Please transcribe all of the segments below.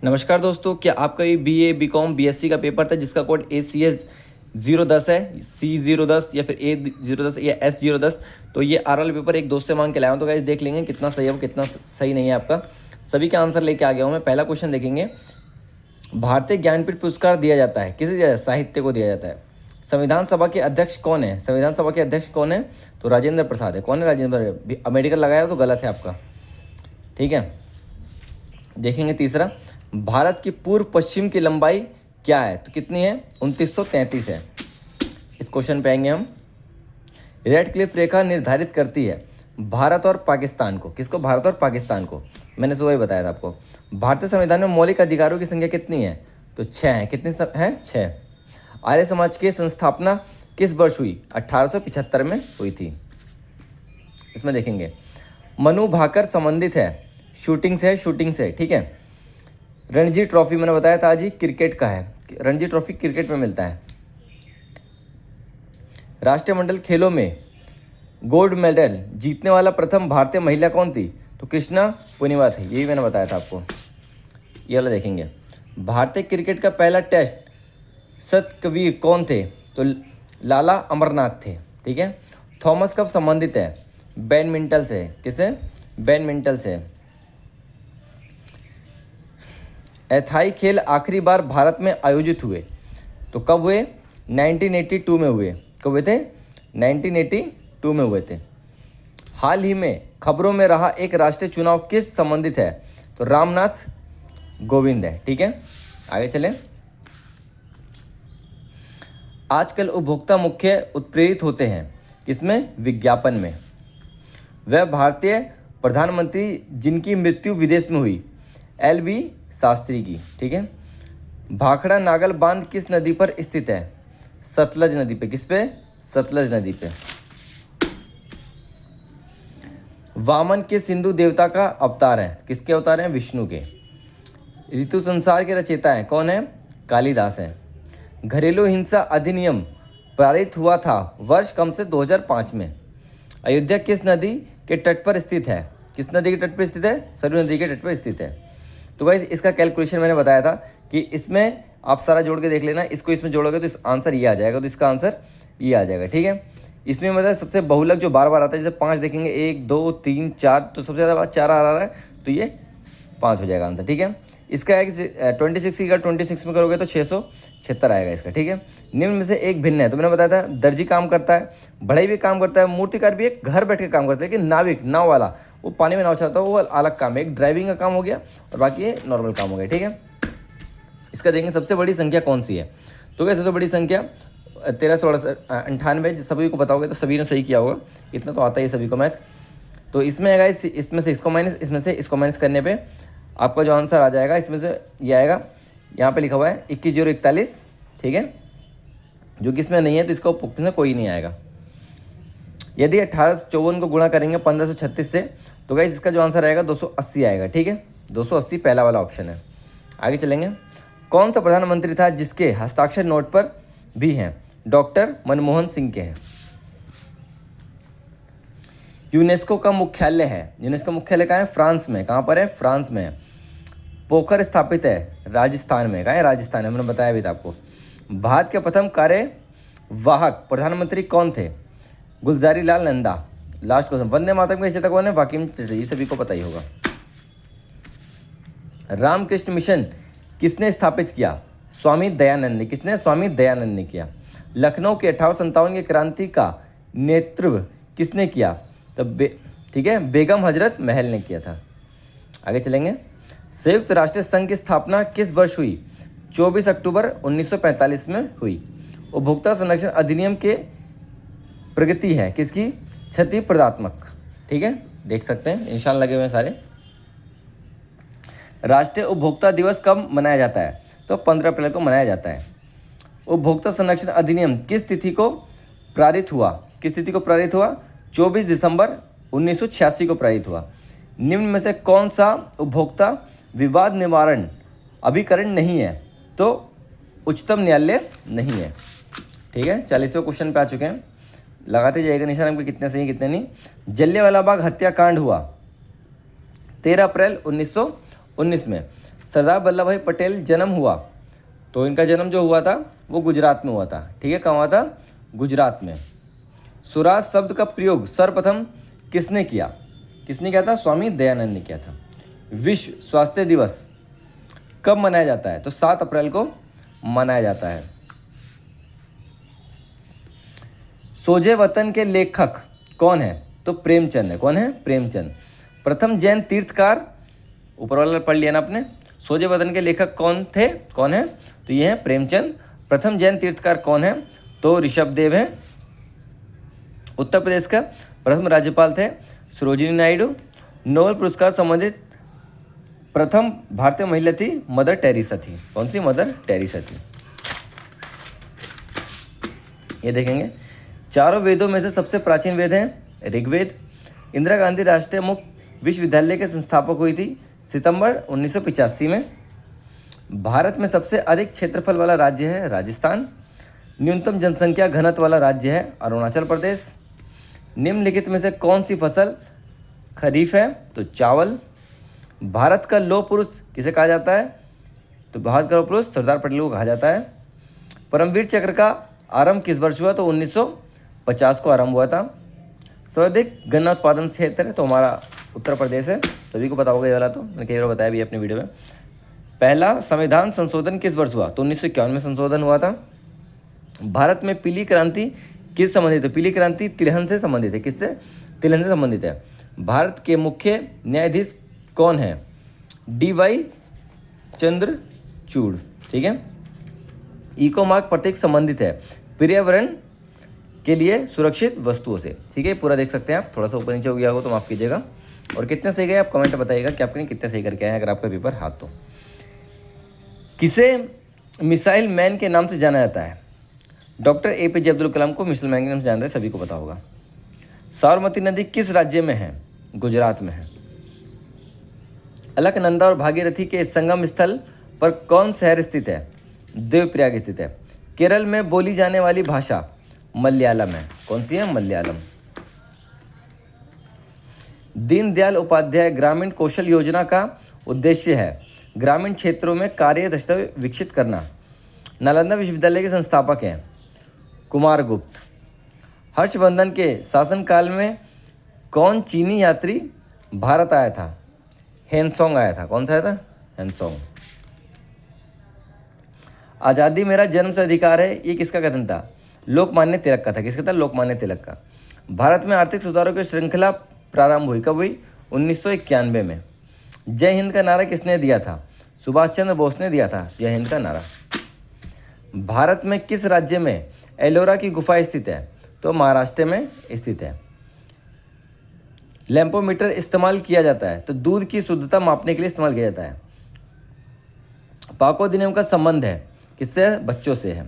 नमस्कार दोस्तों, क्या आपका भी बीए बीकॉम बीएससी का पेपर था जिसका कोड ACS 010 है, C010 या फिर A010 या S010। तो ये आरएल पेपर एक दोस्त से मांग के लाया हूँ। तो गाइस देख लेंगे कितना सही है कितना सही नहीं है आपका। सभी का आंसर लेके आ गया हूँ मैं। पहला क्वेश्चन देखेंगे। भारतीय ज्ञानपीठ पुरस्कार दिया जाता है किसे दिया जाता है? साहित्य को दिया जाता है। संविधान सभा के अध्यक्ष कौन है? संविधान सभा के अध्यक्ष कौन है? तो राजेंद्र प्रसाद है। कौन है राजेंद्र? मेडिकल लगाया तो गलत है आपका, ठीक है। देखेंगे तीसरा, भारत की पूर्व पश्चिम की लंबाई क्या है? तो कितनी है? 2933 है। इस क्वेश्चन पे आएंगे हम। रेड क्लिफ रेखा निर्धारित करती है भारत और पाकिस्तान को। किसको? भारत और पाकिस्तान को। मैंने सुबह ही बताया था आपको। भारतीय संविधान में मौलिक अधिकारों की संख्या कितनी है? तो 6 है। कितनी है? 6। आर्य समाज की संस्थापना किस वर्ष हुई? 1875 में हुई थी। इसमें देखेंगे, मनु भाकर संबंधित है शूटिंग से, ठीक है। रणजी ट्रॉफी मैंने बताया था आज ही क्रिकेट का है। रणजी ट्रॉफी क्रिकेट में मिलता है। राष्ट्रमंडल खेलों में गोल्ड मेडल जीतने वाला प्रथम भारतीय महिला कौन थी? तो कृष्णा पुनिया थी। यही मैंने बताया था आपको। ये वाला देखेंगे, भारतीय क्रिकेट का पहला टेस्ट सतकबीर कौन थे? तो लाला अमरनाथ थे, ठीक है। थॉमस कप संबंधित है बैडमिंटन से। किसे? बैडमिंटन से। एथाई खेल आखिरी बार भारत में आयोजित हुए तो कब हुए? 1982 में हुए। कब हुए थे? 1982 में हुए थे। हाल ही में खबरों में रहा एक राष्ट्रीय चुनाव किस संबंधित है? तो रामनाथ गोविंद है, ठीक है। आगे चलें। आजकल उपभोक्ता मुख्य उत्प्रेरित होते हैं किसमें? विज्ञापन में। वह भारतीय प्रधानमंत्री जिनकी मृत्यु विदेश में हुई? LB शास्त्री की, ठीक है। भाखड़ा नागल बांध किस नदी पर स्थित है? सतलज नदी पे। किस पे? सतलज नदी पे। वामन के सिंधु देवता का अवतार है। किसके अवतार हैं? विष्णु के। ऋतु संसार के रचयिता हैं कौन है? कालिदास हैं। घरेलू हिंसा अधिनियम पारित हुआ था वर्ष कम से 2005 में। अयोध्या किस नदी के तट पर स्थित है? किस नदी के तट पर स्थित है? सरयू नदी के तट पर स्थित है। तो गाइस इसका कैलकुलेशन मैंने बताया था कि इसमें आप सारा जोड़ के देख लेना। इसको इसमें जोड़ोगे तो इस आंसर ये आ जाएगा। तो इसका आंसर ये आ जाएगा, ठीक है। इसमें मतलब सबसे बहुलक जो बार बार आता है, जैसे 5 देखेंगे 1 2 3 4, तो सबसे ज़्यादा बात 4 आ रहा है, तो ये 5 हो जाएगा आंसर, ठीक है। इसका है कि 26 की 26 में करोगे तो 676 आएगा इसका, ठीक है। निम्न में से एक भिन्न है। तो मैंने बताया था दर्जी काम करता है, बढ़ई भी काम करता है, मूर्तिकार भी एक घर बैठ के काम करता है। लेकिन नाविक, नाव वाला, वो पानी में नाव चलाता है, वो अलग काम है। एक ड्राइविंग का काम हो गया और बाकी ये नॉर्मल काम हो गया, ठीक है। इसका देखेंगे सबसे बड़ी संख्या कौन सी है? तो क्या सबसे बड़ी संख्या 1398। सभी को बताओगे तो सभी ने सही किया होगा, इतना तो आता ही सभी को मैथ। तो इसमें आएगा इसमें से इसको माइनस, इसमें से इसको माइनस करने पे आपका जो आंसर आ जाएगा, इसमें से ये आएगा, यहाँ पे लिखा हुआ है 21,041, ठीक है। जो कि इसमें नहीं है तो इसको इसमें कोई नहीं आएगा। यदि 1854 को गुणा करेंगे 1536 से तो गाइस इसका जो आंसर आएगा 280 आएगा, ठीक है। 280 पहला वाला ऑप्शन है। आगे चलेंगे। कौन सा प्रधानमंत्री था जिसके हस्ताक्षर नोट पर भी हैं? डॉक्टर मनमोहन सिंह के हैं। यूनेस्को का मुख्यालय है, यूनेस्को मुख्यालय कहाँ है? फ्रांस में। कहाँ पर है? फ्रांस में। पोखर स्थापित है राजस्थान में। कहाँ है? राजस्थान है, मैंने बताया भी था आपको। भारत के प्रथम कार्यवाहक प्रधानमंत्री कौन थे? गुलजारी लाल नंदा। लास्ट क्वेश्चन, वंदे मातरम के रचयिता कौन है? बंकिम चटर्जी। ये सभी को पता ही होगा। रामकृष्ण मिशन किसने स्थापित किया? स्वामी दयानंद ने। किसने? स्वामी दयानंद ने किया। लखनऊ के 1857 की क्रांति का नेतृत्व किसने किया? तब ठीक है, बेगम हजरत महल ने किया था। आगे चलेंगे। संयुक्त राष्ट्र संघ की स्थापना किस वर्ष हुई? 24 अक्टूबर 1945 में हुई। उपभोक्ता संरक्षण अधिनियम के प्रगति है किसकी? क्षति प्रदात्मक, ठीक है। देख सकते हैं निशान लगे हुए हैं सारे। राष्ट्रीय उपभोक्ता दिवस कब मनाया जाता है? तो 15 अप्रैल को मनाया जाता है। उपभोक्ता संरक्षण अधिनियम किस तिथि को पारित हुआ? किस तिथि को पारित हुआ? 24 दिसंबर 1986 को पारित हुआ। निम्न में से कौन सा उपभोक्ता विवाद निवारण अभिकरण नहीं है? तो उच्चतम न्यायालय नहीं है, ठीक है। 40वें क्वेश्चन पे आ चुके हैं। लगाते जाइएगा निशान आपके कितने सही कितने नहीं। जलियांवाला बाग हत्याकांड हुआ 13 अप्रैल 1919 में। सरदार वल्लभ भाई पटेल जन्म हुआ, तो इनका जन्म जो हुआ था वो गुजरात में हुआ था, ठीक है। कहाँ हुआ था? गुजरात में। स्वराज शब्द का प्रयोग सर्वप्रथम किसने किया? किसने किया था? स्वामी दयानंद ने किया था। विश्व स्वास्थ्य दिवस कब मनाया जाता है? तो 7 अप्रैल को मनाया जाता है। सोजे वतन के लेखक कौन है? तो प्रेमचंद है। कौन है? प्रेमचंद। प्रथम जैन तीर्थकार, ऊपर वाला पढ़ लिया ना आपने। सोजे वतन के लेखक कौन थे? कौन है? तो ये है प्रेमचंद। प्रथम जैन तीर्थकार कौन है? तो ऋषभदेव है। उत्तर प्रदेश का प्रथम राज्यपाल थे सरोजिनी नायडू। नोबेल पुरस्कार संबंधित प्रथम भारतीय महिला थी मदर टेरेसा थी। कौन सी? मदर टेरेसा थी। ये देखेंगे, चारों वेदों में से सबसे प्राचीन वेद है ऋग्वेद। इंदिरा गांधी राष्ट्रीय मुक्त विश्वविद्यालय के संस्थापक हुई थी सितंबर 1985 में। भारत में सबसे अधिक क्षेत्रफल वाला राज्य है राजस्थान। न्यूनतम जनसंख्या घनत्व वाला राज्य है अरुणाचल प्रदेश। निम्नलिखित में से कौन सी फसल खरीफ है? तो चावल। भारत का लौह पुरुष किसे कहा जाता है? तो भारत का लौह पुरुष सरदार पटेल को कहा जाता है। परमवीर चक्र का आरंभ किस वर्ष हुआ? तो 1950 को आरंभ हुआ था। सर्वाधिक गन्ना उत्पादन क्षेत्र है तो हमारा उत्तर प्रदेश है। सभी को पता होगा ये वाला, तो मैंने कई बार बताया भी अपने वीडियो में। पहला संविधान संशोधन किस वर्ष हुआ? तो 1951 में संशोधन हुआ था। भारत में पीली क्रांति किस संबंधित है? पीली क्रांति तिलहन से संबंधित है। किससे? तिलहन से संबंधित है। भारत के मुख्य न्यायाधीश कौन है? DY चंद्रचूड़, ठीक है। इको मार्क प्रतीक संबंधित है पर्यावरण के लिए सुरक्षित वस्तुओं से, ठीक है। पूरा देख सकते हैं आप, थोड़ा सा ऊपर नीचे हो गया हो तो माफ कीजिएगा। और कितने सही गए आप कमेंट बताइएगा कि आपने कितने सही करके आए अगर आपका पेपर हाथ तो। किसे मिसाइल मैन के नाम से जाना जाता है? डॉक्टर APJ अब्दुल कलाम को मिसाइल मैन के नाम से जानते हैं, सभी को पता होगा। साबरमती नदी किस राज्य में है? गुजरात में है। अलकनंदा और भागीरथी के संगम स्थल पर कौन शहर स्थित है? देवप्रयाग स्थित है। केरल में बोली जाने वाली भाषा मलयालम है। कौन सी है? मलयालम। दीनदयाल उपाध्याय ग्रामीण कौशल योजना का उद्देश्य है ग्रामीण क्षेत्रों में कार्य दक्षता विकसित करना। नालंदा विश्वविद्यालय के संस्थापक हैं कुमारगुप्त। हर्षवर्धन के शासनकाल में कौन चीनी यात्री भारत आया था? हेनसोंग आया था। कौन सा आया था? हेनसोंग। आज़ादी मेरा जन्म से अधिकार है, ये किसका कथन था? लोकमान्य तिलक का था। किसका था? लोकमान्य तिलक का। भारत में आर्थिक सुधारों की श्रृंखला प्रारंभ हुई कब हुई? 1991 में। जय हिंद का नारा किसने दिया था? सुभाष चंद्र बोस ने दिया था जय हिंद का नारा। भारत में किस राज्य में एलोरा की गुफा स्थित है? तो महाराष्ट्र में स्थित है। लैंपोमीटर इस्तेमाल किया जाता है तो दूध की शुद्धता मापने के लिए इस्तेमाल किया जाता है। पाकोदिनियम का संबंध है किससे? बच्चों से है।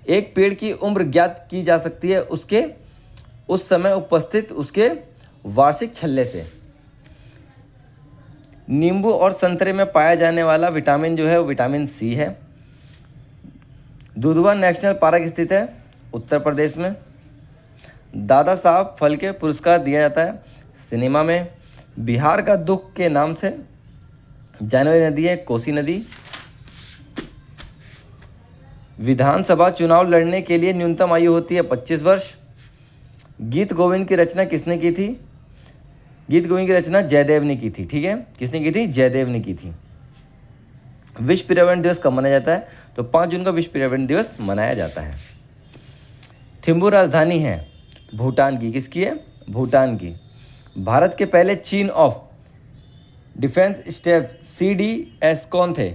एक पेड़ की उम्र ज्ञात की जा सकती है उसके उस समय उपस्थित उसके वार्षिक छल्ले से। नींबू और संतरे में पाया जाने वाला विटामिन जो है वो विटामिन C है। दुधवा नेशनल पार्क स्थित है उत्तर प्रदेश में। दादा साहब फाल्के पुरस्कार दिया जाता है सिनेमा में। बिहार का दुख के नाम से जाने वाली नदी है कोसी नदी। विधानसभा चुनाव लड़ने के लिए न्यूनतम आयु होती है 25 वर्ष। गीत गोविंद की रचना किसने की थी? गीत गोविंद की रचना जयदेव ने की थी, ठीक है। किसने की थी? जयदेव ने की थी। विश्व पर्यावरण दिवस कब मनाया जाता है? तो 5 जून का विश्व पर्यावरण दिवस मनाया जाता है। थिम्पू राजधानी है भूटान की। किसकी है? भूटान की। भारत के पहले chief of defence staff CDS कौन थे?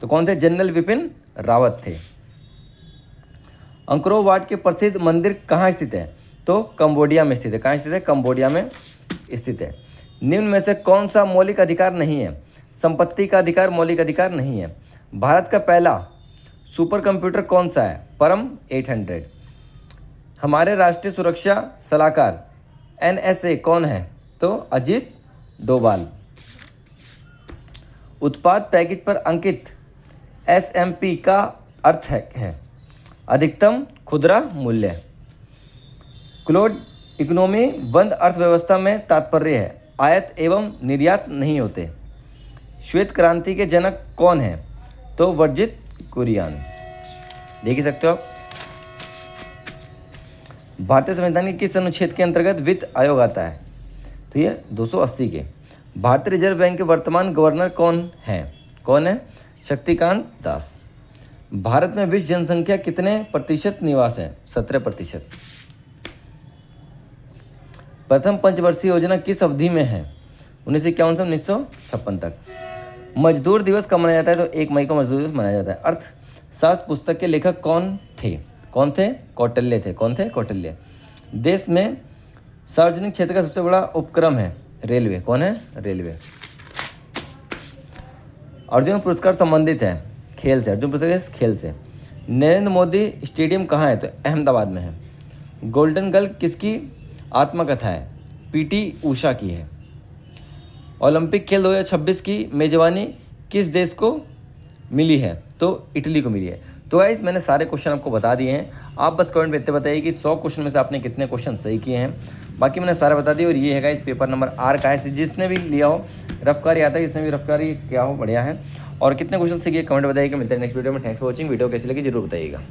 तो कौन थे? जनरल विपिन रावत थे। अंकोर वाट के प्रसिद्ध मंदिर कहाँ स्थित है? तो कंबोडिया में स्थित है। कहाँ स्थित है? कंबोडिया में स्थित है। निम्न में से कौन सा मौलिक अधिकार नहीं है? संपत्ति का अधिकार मौलिक अधिकार नहीं है। भारत का पहला सुपर कंप्यूटर कौन सा है? परम 800। हमारे राष्ट्रीय सुरक्षा सलाहकार NSA कौन है? तो अजीत डोभाल। उत्पाद पैकेज पर अंकित SMP का अर्थ है अधिकतम खुदरा मूल्य। क्लोज इकोनॉमी बंद अर्थव्यवस्था में तात्पर्य है आयात एवं निर्यात नहीं होते। श्वेत क्रांति के जनक कौन है? तो वर्जित कुरियन। देख ही सकते हो आप। भारतीय संविधान के किस अनुच्छेद के अंतर्गत वित्त आयोग आता है? तो ये 280 के। भारतीय रिजर्व बैंक के वर्तमान गवर्नर कौन है? कौन है? शक्तिकांत दास। भारत में विश्व जनसंख्या कितने प्रतिशत निवास है? 17%। प्रथम पंचवर्षीय योजना किस अवधि में है? 1951 से 1956 तक। मजदूर दिवस कब मनाया जाता है? तो 1 मई को मजदूर दिवस मनाया जाता है। अर्थशास्त्र पुस्तक के लेखक कौन थे? कौन थे? कौटिल्य थे। कौन थे? कौटिल्य। देश में सार्वजनिक क्षेत्र का सबसे बड़ा उपक्रम है रेलवे। कौन है? रेलवे। अर्जुन पुरस्कार संबंधित है खेल से। अर्जुन पुरस्कार खेल से। नरेंद्र मोदी स्टेडियम कहाँ है? तो अहमदाबाद में है। गोल्डन गर्ल किसकी आत्मकथा है? पीटी उषा की है। ओलंपिक खेल 2026 की मेजबानी किस देश को मिली है? तो इटली को मिली है। तो गाइस मैंने सारे क्वेश्चन आपको बता दिए हैं। आप बस कमेंट में इतने बताइए कि 100 क्वेश्चन में से आपने कितने क्वेश्चन सही किए हैं। बाकी मैंने सारा बता दिया। और ये है गाइस पेपर नंबर आर का है। जिसने भी लिया हो रफ्कारी आता है, जिसने भी रफ्कारी क्या हो बढ़िया है। और कितने क्वेश्चन सीखिए कमेंट बताइएगा। मिलते हैं नेक्स्ट वीडियो में। Thanks for watching. वीडियो कैसी लगी जरूर बताइएगा।